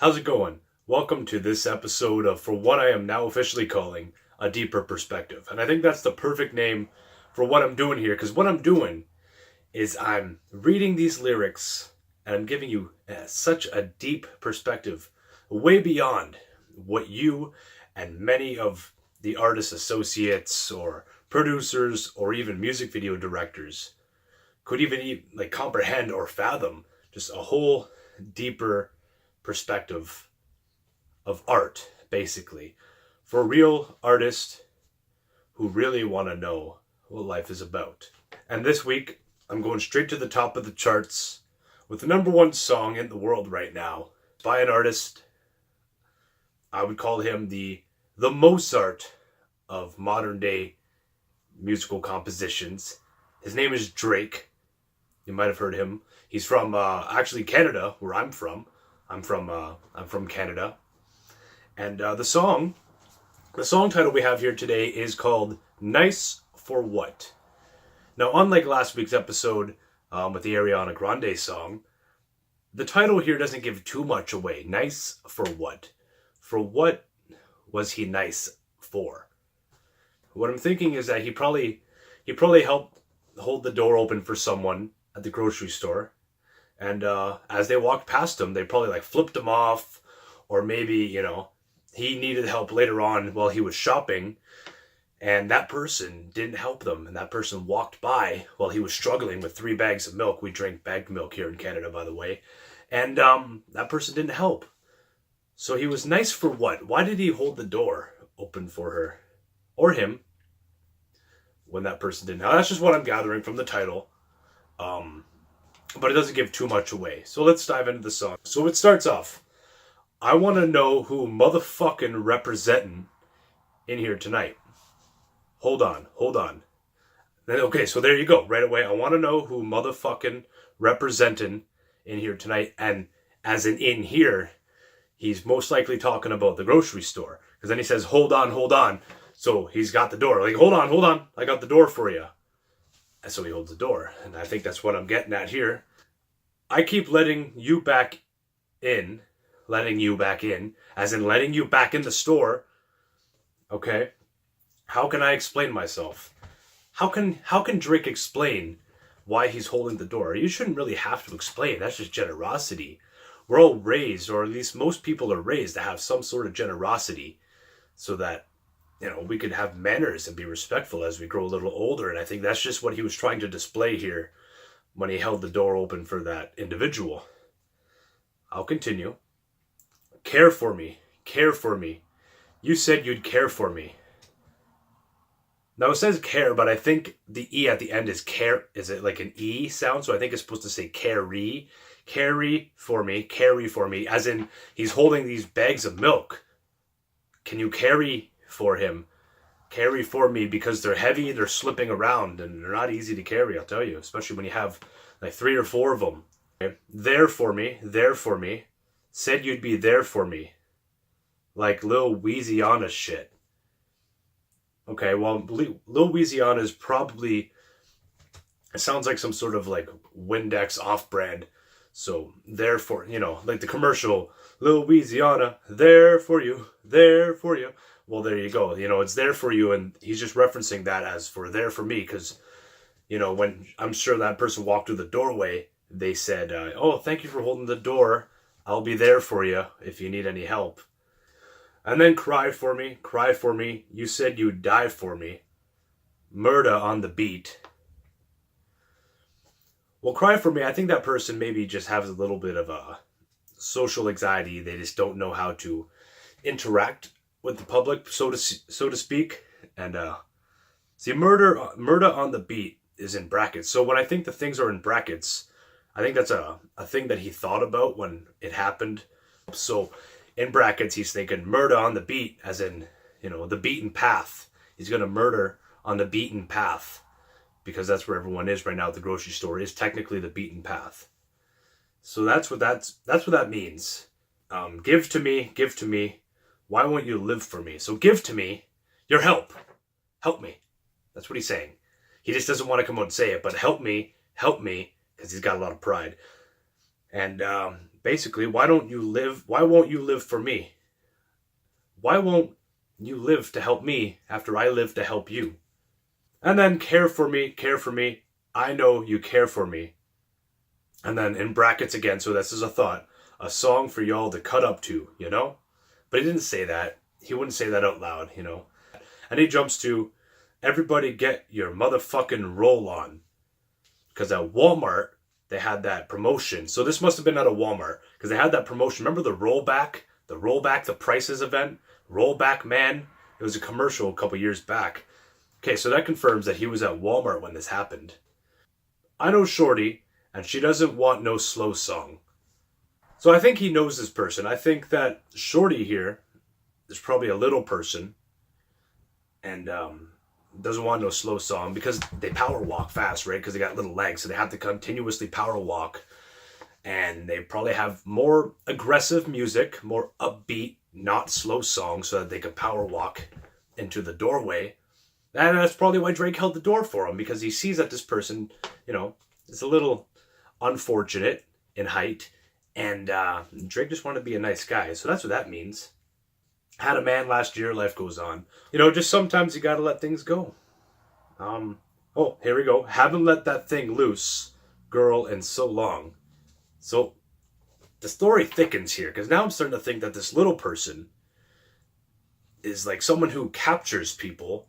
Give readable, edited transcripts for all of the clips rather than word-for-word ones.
How's it going? Welcome to this episode of for what I am now officially calling a deeper perspective. And I think that's the perfect name for what I'm doing here, because what I'm doing is I'm reading these lyrics and I'm giving you such a deep perspective, way beyond what you and many of the artist associates or producers or even music video directors could even like comprehend or fathom. Just a whole deeper perspective of art, basically, for real artists who really want to know what life is about. And this week, I'm going straight to the top of the charts with the number one song in the world right now by an artist. I would call him the Mozart of modern day musical compositions. His name is Drake. You might have heard him. He's from actually Canada, where I'm from. I'm from Canada, and the song title we have here today is called "Nice for What." Now, unlike last week's episode with the Ariana Grande song, the title here doesn't give too much away. Nice for what? For what was he nice for? What I'm thinking is that he probably helped hold the door open for someone at the grocery store. And as they walked past him, they probably like flipped him off, or maybe, he needed help later on while he was shopping, and that person didn't help them, and that person walked by while he was struggling with 3 bags of milk. We drink bagged milk here in Canada, by the way, and that person didn't help. So he was nice for what? Why did he hold the door open for her or him when that person didn't? Now, that's just what I'm gathering from the title. But it doesn't give too much away. So let's dive into the song. So it starts off, I want to know who motherfucking representing in here tonight. Hold on. Okay, so there you go. Right away, I want to know who motherfucking representing in here tonight. And as in here, he's most likely talking about the grocery store. Because then he says, hold on. So he's got the door. Like, hold on. I got the door for you. And so he holds the door. And I think that's what I'm getting at here. I keep letting you back in, as in letting you back in the store. Okay? How can I explain myself? How can Drake explain why he's holding the door? You shouldn't really have to explain. That's just generosity. We're all raised, or at least most people are raised to have some sort of generosity so that we could have manners and be respectful as we grow a little older. And I think that's just what he was trying to display here when he held the door open for that individual. I'll continue. Care for me. You said you'd care for me. Now it says care, but I think the E at the end is care. Is it like an E sound? So I think it's supposed to say carry. Carry for me, as in he's holding these bags of milk. Can you carry for him? Carry for me, because they're heavy, they're slipping around, and they're not easy to carry, I'll tell you, especially when you have like 3 or 4 of them. Okay? There for me, said you'd be there for me, like Lil Weezy shit. Okay, well, Lil Weezy is probably, it sounds like some sort of like Windex off-brand. So therefore, like the commercial, Lil Weezy, there for you. Well, there you go. It's there for you, and he's just referencing that as for there for me, because, when I'm sure that person walked through the doorway, they said, oh, thank you for holding the door. I'll be there for you if you need any help. And then cry for me. You said you'd die for me. Murder on the beat. Well, cry for me, I think that person maybe just has a little bit of a social anxiety. They just don't know how to interact with the public, so to speak. And see, murder on the beat is in brackets. So when I think the things are in brackets, I think that's a thing that he thought about when it happened. So in brackets, he's thinking murder on the beat, as in, the beaten path. He's going to murder on the beaten path, because that's where everyone is right now at the grocery store, is technically the beaten path. So that's what that means. Give to me. Why won't you live for me? So give to me your help. Help me. That's what he's saying. He just doesn't want to come out and say it, but help me, because he's got a lot of pride. And basically, why won't you live for me? Why won't you live to help me after I live to help you? And then care for me. I know you care for me. And then in brackets again, so this is a thought, a song for y'all to cut up to, But he didn't say that. He wouldn't say that out loud. And he jumps to, everybody get your motherfucking roll on. Because at Walmart, they had that promotion. So this must have been at a Walmart. Because they had that promotion. Remember the rollback the prices event? Rollback Man? It was a commercial a couple years back. Okay, so that confirms that he was at Walmart when this happened. I know Shorty, and she doesn't want no slow song. So I think he knows this person. I think that Shorty here is probably a little person and doesn't want no slow song because they power walk fast, right? Because they got little legs, so they have to continuously power walk. And they probably have more aggressive music, more upbeat, not slow songs so that they could power walk into the doorway. And that's probably why Drake held the door for him, because he sees that this person, is a little unfortunate in height. And Drake just wanted to be a nice guy. So that's what that means. Had a man last year, life goes on. Just sometimes you gotta let things go. Oh, here we go. Haven't let that thing loose, girl, in so long. So the story thickens here, because now I'm starting to think that this little person is like someone who captures people.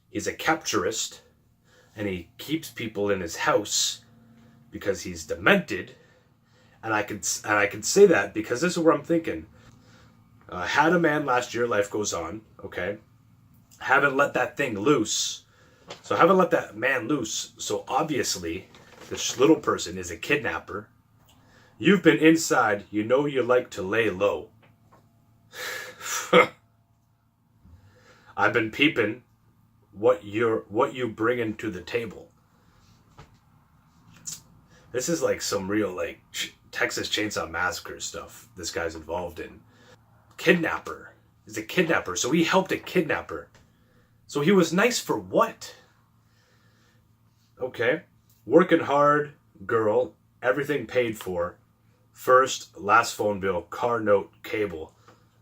He's a capturist, and he keeps people in his house because he's demented. And I could say that because this is where I'm thinking. Had a man last year, life goes on. Okay, haven't let that thing loose. So haven't let that man loose. So obviously, this little person is a kidnapper. You've been inside. You know you like to lay low. I've been peeping what you bringing to the table. This is like some real Texas Chainsaw Massacre stuff this guy's involved in. Kidnapper. He's a kidnapper. So he helped a kidnapper. So he was nice for what? Okay. Working hard, girl, everything paid for. First, last phone bill, car note, cable.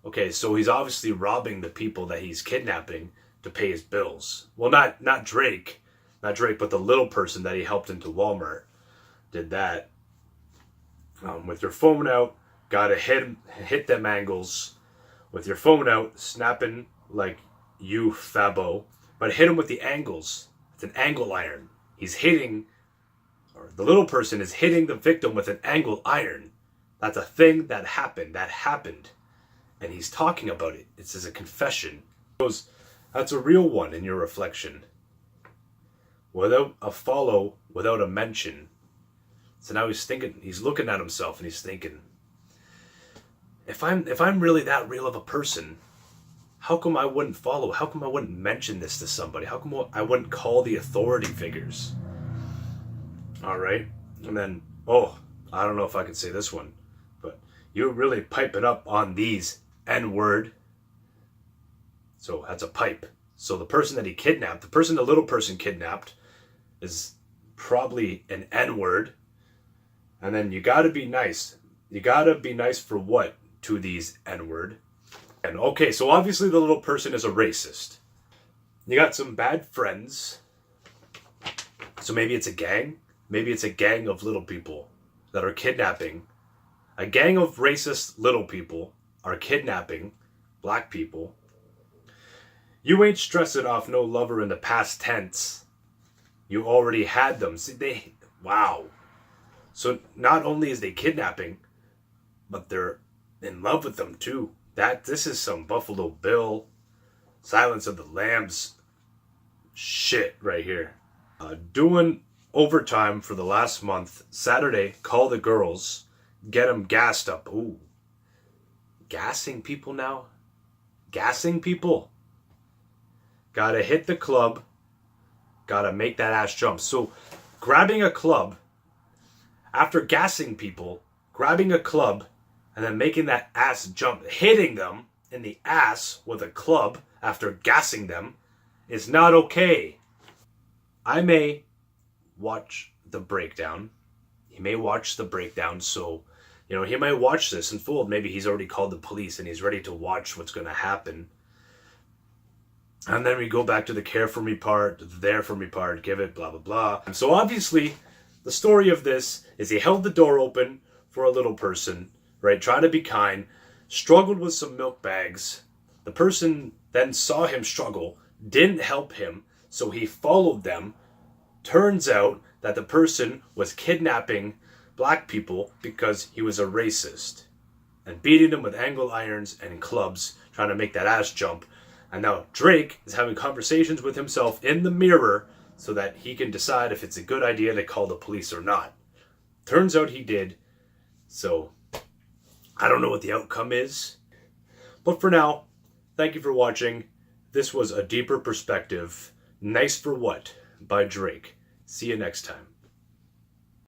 Okay, so he's obviously robbing the people that he's kidnapping to pay his bills. Well, not Drake. Not Drake, but the little person that he helped into Walmart did that. With your phone out, gotta hit them angles. With your phone out, snapping like you, Fabo. But hit him with the angles. It's an angle iron. He's hitting, or the little person is hitting the victim with an angle iron. That's a thing that happened. And he's talking about it. It's as a confession. That's a real one in your reflection. Without a follow, without a mention. So now he's looking at himself and he's thinking, if I'm really that real of a person, how come I wouldn't follow? How come I wouldn't mention this to somebody? How come I wouldn't call the authority figures? All right. And then, I don't know if I can say this one, but you're really piping up on these N-word. So that's a pipe. So the person that he kidnapped, the little person kidnapped, is probably an N-word. And then you gotta be nice. You gotta be nice for what to these N-word? And okay, so obviously the little person is a racist. You got some bad friends. So maybe it's a gang. Maybe it's a gang of little people that are kidnapping. A gang of racist little people are kidnapping black people. You ain't stressing off no lover in the past tense. You already had them. See, wow. So not only is they kidnapping, but they're in love with them too. This is some Buffalo Bill, Silence of the Lambs shit right here. Doing overtime for the last month. Saturday, call the girls, get them gassed up. Ooh, gassing people now? Gassing people? Gotta hit the club. Gotta make that ass jump. So grabbing a club, after gassing people, grabbing a club, and then making that ass jump, hitting them in the ass with a club after gassing them is not okay. I may watch the breakdown. He may watch the breakdown, so You know, he might watch this unfold. Maybe he's already called the police and he's ready to watch what's going to happen. And then we go back to the care for me part, the there for me part, give it, blah, blah, blah. And so obviously, the story of this is he held the door open for a little person, right? Trying to be kind, struggled with some milk bags. The person then saw him struggle, didn't help him, so he followed them. Turns out that the person was kidnapping black people because he was a racist and beating them with angle irons and clubs, trying to make that ass jump. And now Drake is having conversations with himself in the mirror so that he can decide if it's a good idea to call the police or not. Turns out he did. So I don't know what the outcome is. But for now, thank you for watching. This was A Deeper Perspective. Nice for What by Drake. See you next time.